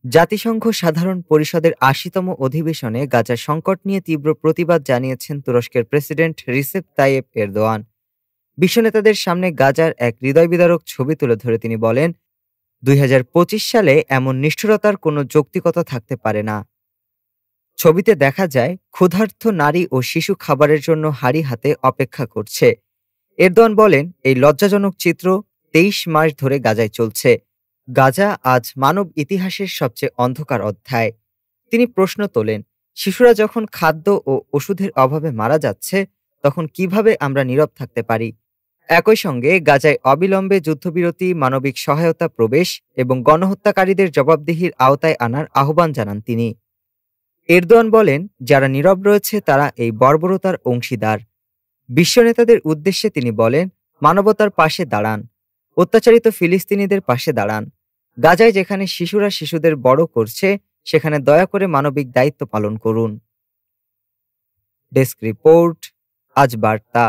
জাতিসংঘ সাধারণ পরিষদের ৮০তম অধিবেশনে গাজার সংকট নিয়ে তীব্র প্রতিবাদ জানিয়েছেন তুরস্কের প্রেসিডেন্ট রিসেপ তাইয়েপ এরদোয়ান। বিশ্ব নেতাদের সামনে গাজার এক হৃদয়বিদারক ছবি তুলে ধরে তিনি বলেন, ২০২৫ সালে এমন নিষ্ঠুরতার কোনো যৌক্তিকতা থাকতে পারে না। ছবিতে দেখা যায় ক্ষুধার্ত নারী ও শিশু খাবারের জন্য হাড়ি হাতে অপেক্ষা করছে। এরদোয়ান বলেন, এই লজ্জাজনক চিত্র ২৩ মাস ধরে গাজায় চলছে। গাজা আজ মানব ইতিহাসের সবচেয়ে অন্ধকার অধ্যায়। তিনি প্রশ্ন তোলেন, শিশুরা যখন খাদ্য ও ওষুধের অভাবে মারা যাচ্ছে, তখন কিভাবে আমরা নীরব থাকতে পারি? একই সঙ্গে গাজায় অবিলম্বে যুদ্ধবিরতি, মানবিক সহায়তা প্রবেশ এবং গণহত্যাকারীদের জবাবদিহির আওতায় আনার আহ্বান জানান তিনি। এরদোয়ান বলেন, যারা নীরব রয়েছে তারা এই বর্বরতার অংশীদার। বিশ্ব নেতাদের উদ্দেশ্যে তিনি বলেন, মানবতার পাশে দাঁড়ান, অত্যাচারিত ফিলিস্তিনিদের পাশে দাঁড়ান। গাজায় যেখানে শিশুরা শিশুদের বড় করছে, সেখানে দয়া করে মানবিক দায়িত্ব পালন করুন। ডেস্ক রিপোর্ট, আজ বার্তা।